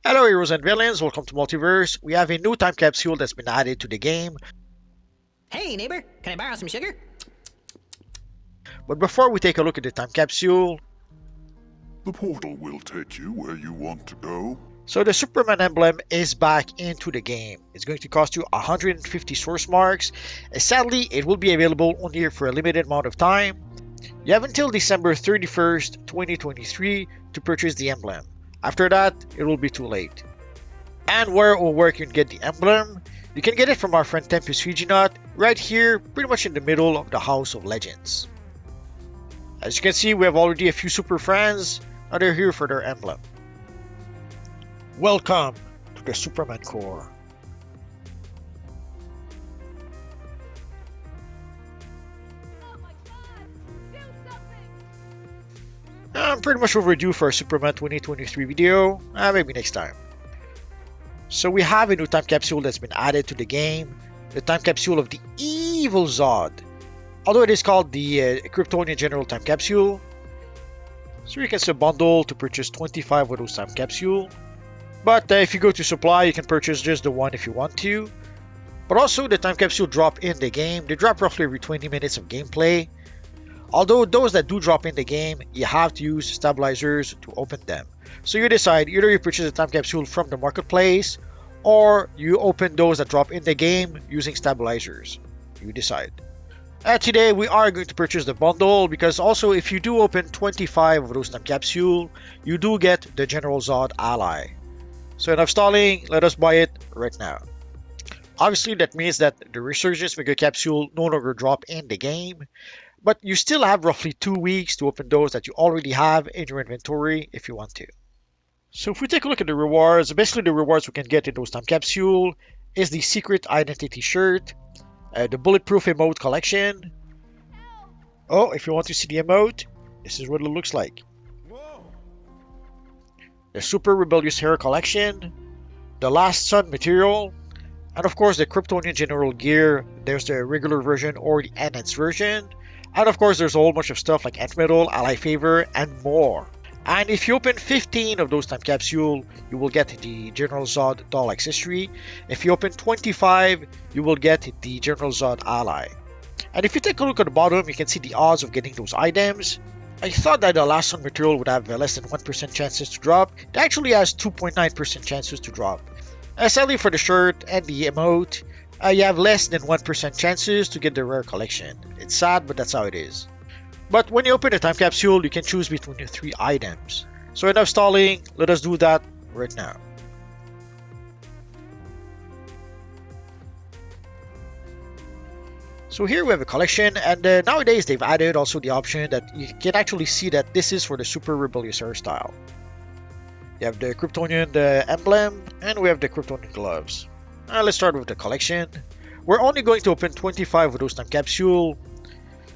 Hello heroes and villains, welcome to Multiverse. We have a new time capsule that's been added to the game. Hey neighbor, can I borrow some sugar? But before we take a look at the time capsule, The portal will take you where you want to go. so the Superman emblem is back into the game. It's going to cost you 150 source marks. Sadly, it will be available only for a limited amount of time. You have until December 31st, 2023 to purchase the emblem. After that, it will be too late. And where or where you can get the emblem? You can get it from our friend Tempest Figinot right here, pretty much in the middle of the House of Legends. As you can see, we have already a few super friends, and they're here for their emblem. Welcome to the Superman Corps. I'm pretty much overdue for a Superman 2023 video, maybe next time. So we have a new time capsule that's been added to the game, the time capsule of the evil Zod. Although it is called the Kryptonian General Time Capsule. So you can still bundle to purchase 25 of those time capsule. But if you go to supply, you can purchase just the one if you want to. But also the time capsule drop in the game. They drop roughly every 20 minutes of gameplay. Although those that do drop in the game, you have to use stabilizers to open them. So you decide, either you purchase a time capsule from the marketplace, or you open those that drop in the game using stabilizers. You decide. Today we are going to purchase the bundle, because also if you do open 25 of those time capsule, you do get the General Zod Ally. So enough stalling, let us buy it right now. Obviously that means that the Resurgence Mega Capsule no longer drop in the game, but you still have roughly 2 weeks to open those that you already have in your inventory if you want to. So if we take a look at the rewards, basically the rewards we can get in those time capsule is the Secret Identity shirt, the Bulletproof Emote collection. Oh, if you want to see the emote, this is what it looks like. The Super Rebellious Hair collection, the Last Sun material, and of course the Kryptonian General gear. There's the regular version or the enhanced version. And of course there's a whole bunch of stuff like Ant Metal, Ally Favor, and more. And if you open 15 of those time capsule, you will get the General Zod doll accessory. If you open 25, you will get the General Zod Ally. And if you take a look at the bottom, you can see the odds of getting those items. I thought that the last one material would have less than 1% chances to drop. It actually has 2.9% chances to drop. Sadly for the shirt and the emote, you have less than 1% chances to get the rare collection. It's sad, but that's how it is. But when you open the time capsule, you can choose between the 3 items. So enough stalling, let us do that right now. So here we have a collection, and nowadays they've added also the option that you can actually see that this is for the Super Rebellious hairstyle. You have the Kryptonian emblem, and we have the Kryptonian gloves. Let's start with the collection. We're only going to open 25 of those time capsule,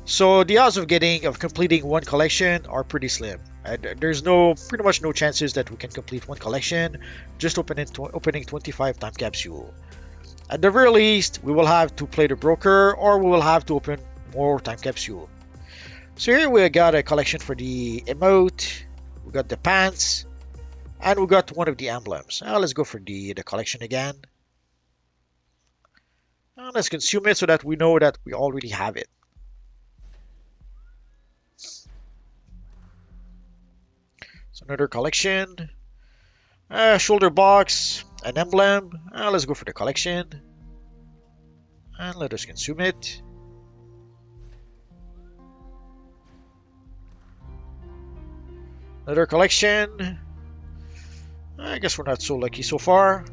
so the odds of completing one collection are pretty slim. And there's pretty much no chances that we can complete one collection just opening 25 time capsule. At the very least, we will have to play the broker, or we will have to open more time capsule. So here we got a collection for the emote, we got the pants, and we got one of the emblems. Let's go for the collection again. Let's consume it so that we know that we already have it. So another collection, shoulder box, an emblem. Let's go for the collection, and let us consume it. Another collection. I guess we're not so lucky so far.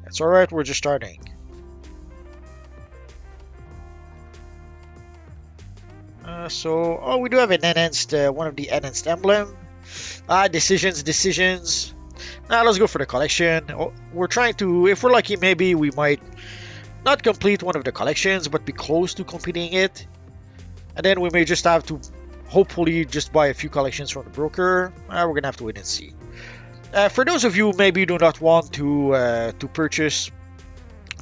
That's alright, we're just starting. We do have an enhanced, one of the enhanced emblem. Decisions. Now let's go for the collection. We're trying to, if we're lucky, maybe we might not complete one of the collections, but be close to completing it. And then we may just have to, hopefully, just buy a few collections from the broker. We're gonna have to wait and see. For those of you who maybe do not want to purchase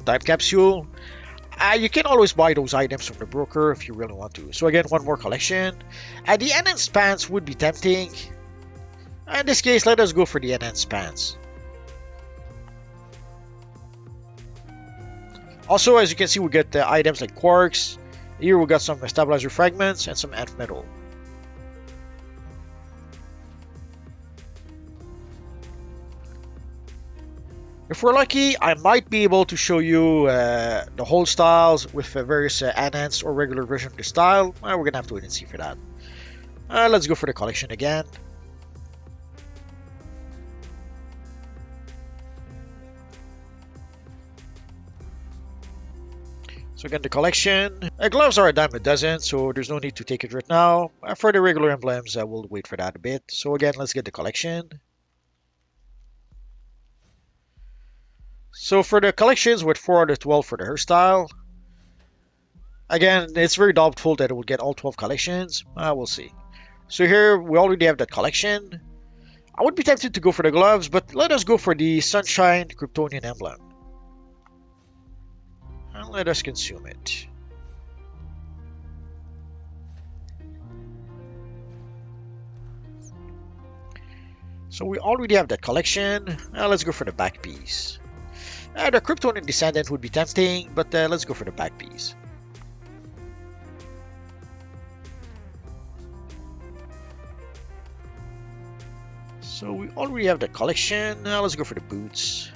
time capsule, you can always buy those items from the broker if you really want to. So again, one more collection. The enhanced pants would be tempting, In this case, let us go for the enhanced pants. Also, as you can see, we get items like quarks. Here we got some stabilizer fragments and some nth metal. If we're lucky, I might be able to show you the whole styles with various enhanced or regular version of the style. We're gonna have to wait and see for that. Let's go for the collection again. So again, the collection. Gloves are a dime a dozen, so there's no need to take it right now. For the regular emblems, we'll wait for that a bit. So again, let's get the collection. So for the collections with 4 out of 12 for the hairstyle. Again, it's very doubtful that it will get all 12 collections. We'll see. So here, we already have that collection. I would be tempted to go for the gloves, but let us go for the Sunshine Kryptonian Emblem. And let us consume it. So we already have that collection. Let's go for the back piece. The Kryptonian Descendant would be tempting, but let's go for the back piece. So we already have the collection. Let's go for the boots.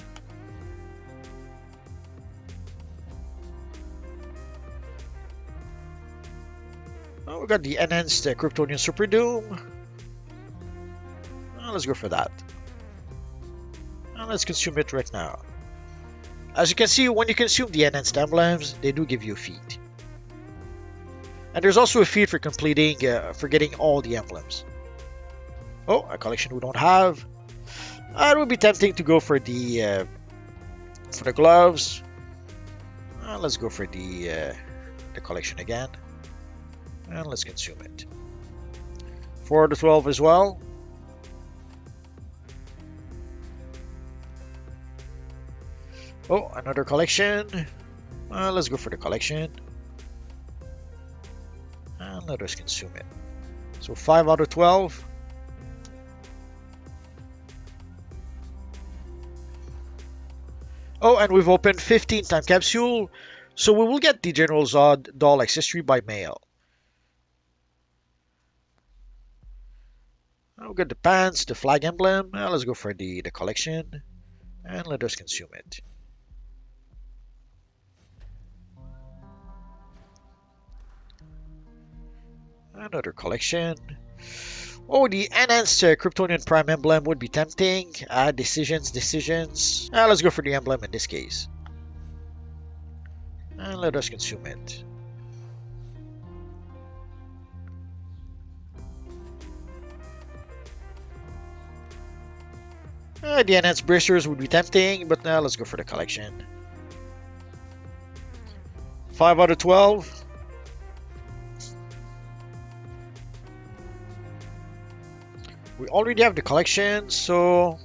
We got the enhanced Kryptonian Super Doom. Let's go for that. Let's consume it right now. As you can see, when you consume the enhanced emblems, they do give you a feat. And there's also a feat for completing, for getting all the emblems. Oh, a collection we don't have. It would be tempting to go for the gloves. Let's go for the collection again. And let's consume it. 4 to 12 as well. Oh, another collection. Let's go for the collection. And let us consume it. So 5 out of 12. Oh, and we've opened 15 time capsule. So we will get the General Zod doll accessory by mail. We've got the pants, the flag emblem. Let's go for the collection. And let us consume it. Another collection. Oh, the enhanced Kryptonian Prime emblem would be tempting. Decisions. Let's go for the emblem in this case. And let us consume it. The enhanced bracers would be tempting, but now let's go for the collection. 5 out of 12. We already have the collection, so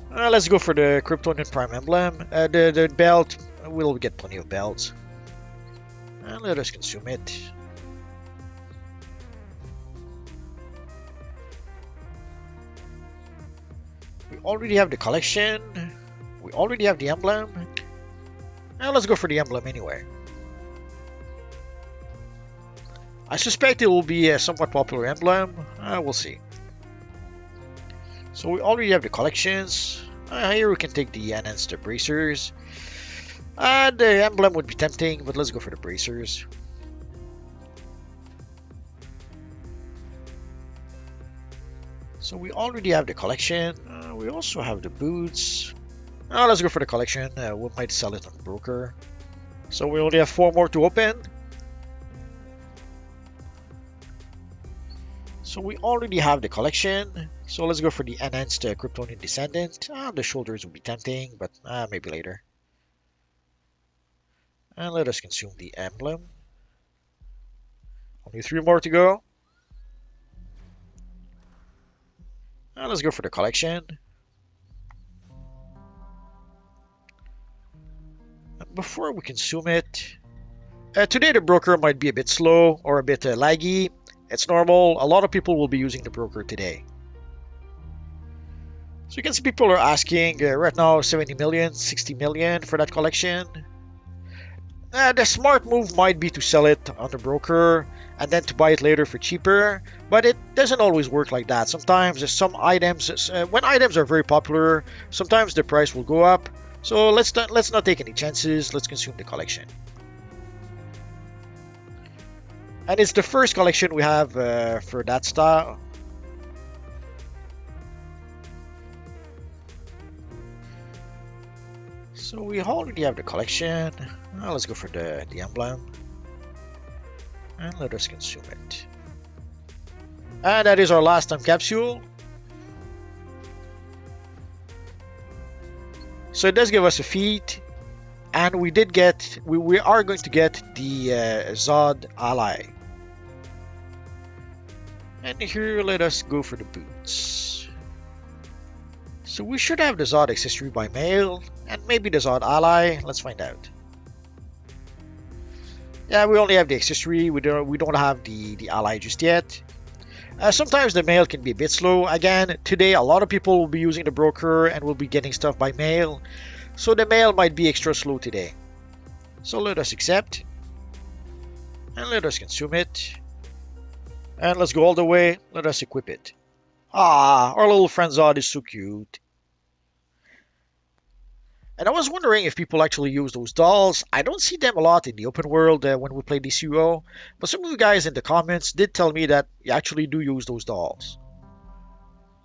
let's go for the Kryptonian Prime Emblem. The belt, we'll get plenty of belts. And let us consume it. We already have the collection. We already have the emblem. Now let's go for the emblem anyway. I suspect it will be a somewhat popular emblem. We'll see. So we already have the collections. Here we can take the enhanced bracers. The emblem would be tempting, but let's go for the bracers. So we already have the collection. We also have the boots. Let's go for the collection. We might sell it on broker. So we only have 4 more to open. So we already have the collection. So let's go for the enhanced Kryptonian Descendant. The shoulders will be tempting, but maybe later. And let us consume the emblem. Only 3 more to go. Let's go for the collection. And before we consume it, today the broker might be a bit slow or a bit laggy. It's normal. A lot of people will be using the broker today. So you can see people are asking right now 70 million, 60 million for that collection. The smart move might be to sell it on the broker and then to buy it later for cheaper, but it doesn't always work like that. Sometimes some items, when items are very popular, sometimes the price will go up. So let's not take any chances. Let's consume the collection. And it's the first collection we have for that style. So we already have the collection. Now let's go for the emblem. And let us consume it. And that is our last time capsule. So it does give us a feat. And we did get, we are going to get the Zod Ally. And here let us go for the boots. So we should have the Zod accessory by mail, and maybe the Zod Ally. Let's find out. Yeah, we only have the accessory. We don't have the Ally just yet. Sometimes the mail can be a bit slow. Again, today a lot of people will be using the broker and will be getting stuff by mail, so the mail might be extra slow today. So let us accept, and let us consume it. And let's go all the way. Let us equip it. Ah, our little friend Zod is so cute. And I was wondering if people actually use those dolls. I don't see them a lot in the open world when we play DCUO, but some of you guys in the comments did tell me that you actually do use those dolls.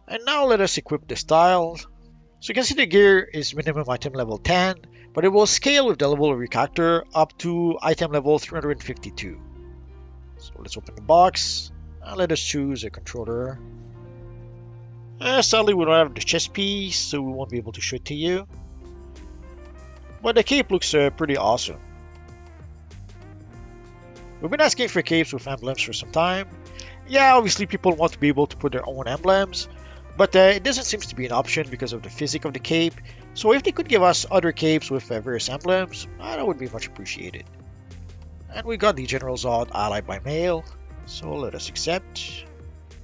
And now let us equip the style. So you can see the gear is minimum item level 10, but it will scale with the level of your character up to item level 352. So let's open the box. And let us choose a controller. Sadly, we don't have the chest piece, so we won't be able to show it to you. But the cape looks pretty awesome. We've been asking for capes with emblems for some time. Yeah, obviously people want to be able to put their own emblems, but it doesn't seem to be an option because of the physics of the cape. So if they could give us other capes with various emblems, that would be much appreciated. And we got the General Zod Ally by mail. So let us accept.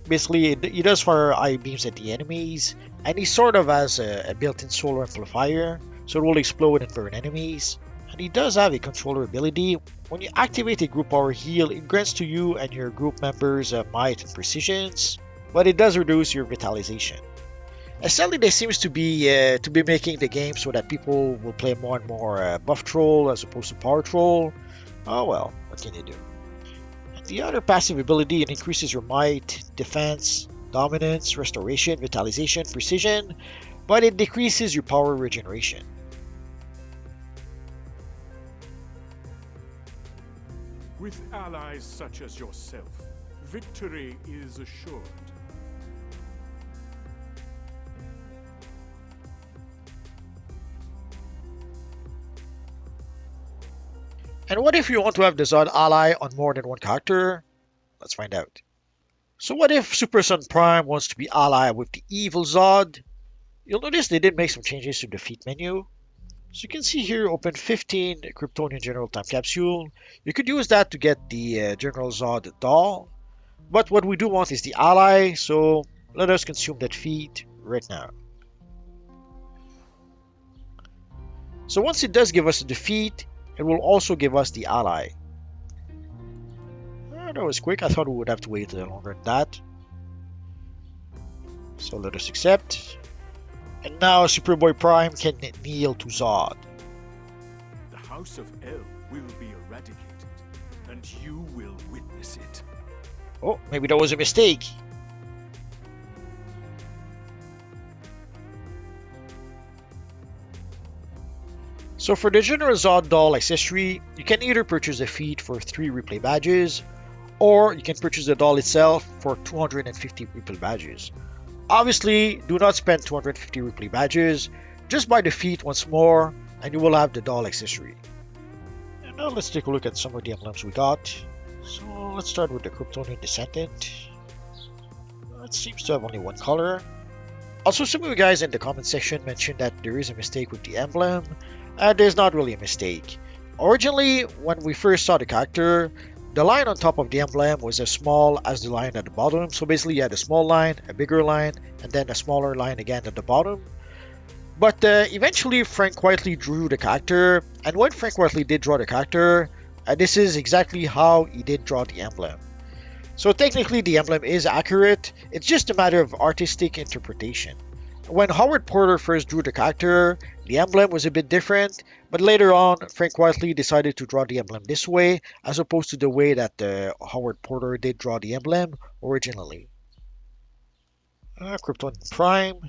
Basically, he does fire eye beams at the enemies, and he sort of has a built-in solar amplifier, so it will explode and burn enemies. And he does have a controller ability. When you activate a group power heal, it grants to you and your group members might and precisions, but it does reduce your vitalization. Sadly, there seems to be making the game so that people will play more and more buff troll as opposed to power troll. Oh well, what can you do? The other passive ability, it increases your might, defense, dominance, restoration, vitalization, precision, but it decreases your power regeneration. With allies such as yourself, victory is assured. And what if you want to have the Zod Ally on more than one character? Let's find out. So what if Super Sun Prime wants to be ally with the evil Zod? You'll notice they did make some changes to the feat menu. So you can see here, open 15 Kryptonian General Time Capsule. You could use that to get the General Zod doll. But what we do want is the ally, so let us consume that feat right now. So once it does give us the defeat, it will also give us the ally. That was quick. I thought we would have to wait a little longer than that. So let us accept. And now Superboy Prime can kneel to Zod. The House of El will be eradicated, and you will witness it. Oh, maybe that was a mistake. So for the General Zod doll accessory, you can either purchase the feat for 3 replay badges, or you can purchase the doll itself for 250 replay badges. Obviously, do not spend 250 replay badges, just buy the feat once more, and you will have the doll accessory. And now let's take a look at some of the emblems we got. So let's start with the Kryptonian Descendant. It seems to have only one color. Also, some of you guys in the comment section mentioned that there is a mistake with the emblem. There's not really a mistake. Originally, when we first saw the character, the line on top of the emblem was as small as the line at the bottom. So basically you had a small line, a bigger line, and then a smaller line again at the bottom. But eventually Frank Whiteley drew the character, and when Frank Whiteley did draw the character, this is exactly how he did draw the emblem. So technically the emblem is accurate, it's just a matter of artistic interpretation. When Howard Porter first drew the character, the emblem was a bit different, but later on Frank Whiteley decided to draw the emblem this way, as opposed to the way that Howard Porter did draw the emblem originally. Kryptonian Prime.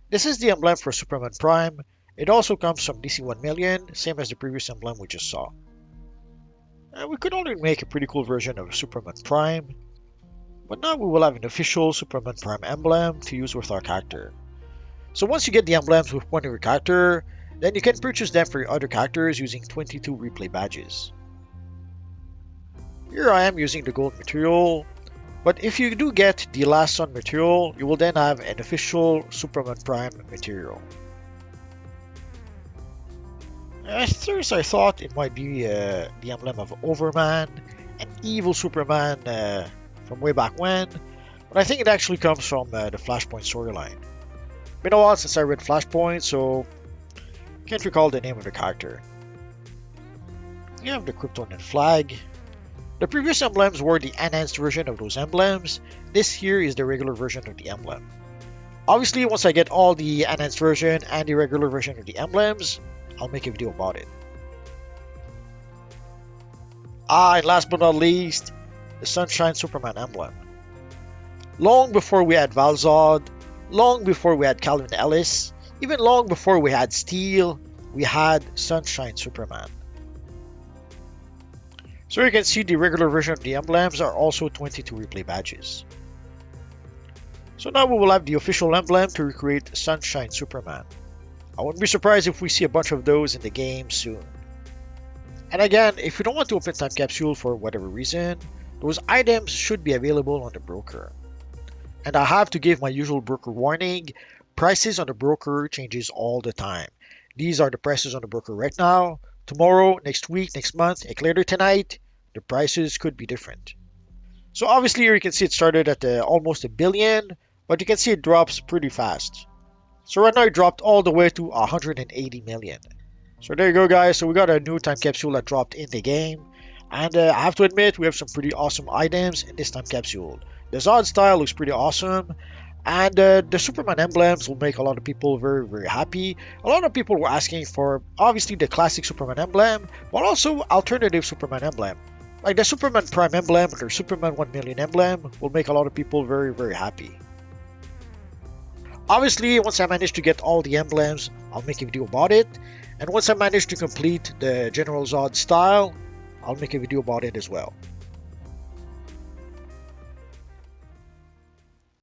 This is the emblem for Superman Prime. It also comes from DC 1 million, same as the previous emblem we just saw. We could already make a pretty cool version of Superman Prime, but now we will have an official Superman Prime emblem to use with our character. So once you get the emblems with one of your character, then you can purchase them for your other characters using 22 replay badges. Here I am using the gold material, but if you do get the Last Sun material, you will then have an official Superman Prime material. At first I thought it might be the emblem of Overman, an evil Superman from way back when, but I think it actually comes from the Flashpoint storyline. Been a while since I read Flashpoint, so can't recall the name of the character. You have the Kryptonian flag. The previous emblems were the enhanced version of those emblems. This here is the regular version of the emblem. Obviously, once I get all the enhanced version and the regular version of the emblems, I'll make a video about it. And last but not least, the Sunshine Superman emblem. Long before we had Val-Zod, long before we had Calvin Ellis, even long before we had Steel, we had Sunshine Superman. So you can see the regular version of the emblems are also 22 replay badges. So now we will have the official emblem to recreate Sunshine Superman. I wouldn't be surprised if we see a bunch of those in the game soon. And again, if you don't want to open Time Capsule for whatever reason, those items should be available on the broker. And I have to give my usual broker warning, prices on the broker changes all the time. These are the prices on the broker right now. Tomorrow, next week, next month, and later tonight, the prices could be different. So obviously here you can see it started at almost $1 billion, but you can see it drops pretty fast. So right now it dropped all the way to 180 million. So there you go guys, so we got a new time capsule that dropped in the game. And I have to admit, we have some pretty awesome items in this time capsule. The Zod style looks pretty awesome. And the Superman emblems will make a lot of people very, very happy. A lot of people were asking for, obviously, the classic Superman emblem, but also alternative Superman emblem. Like the Superman Prime emblem or Superman 1 million emblem will make a lot of people very, very happy. Obviously, once I manage to get all the emblems, I'll make a video about it. And once I manage to complete the General Zod style, I'll make a video about it as well.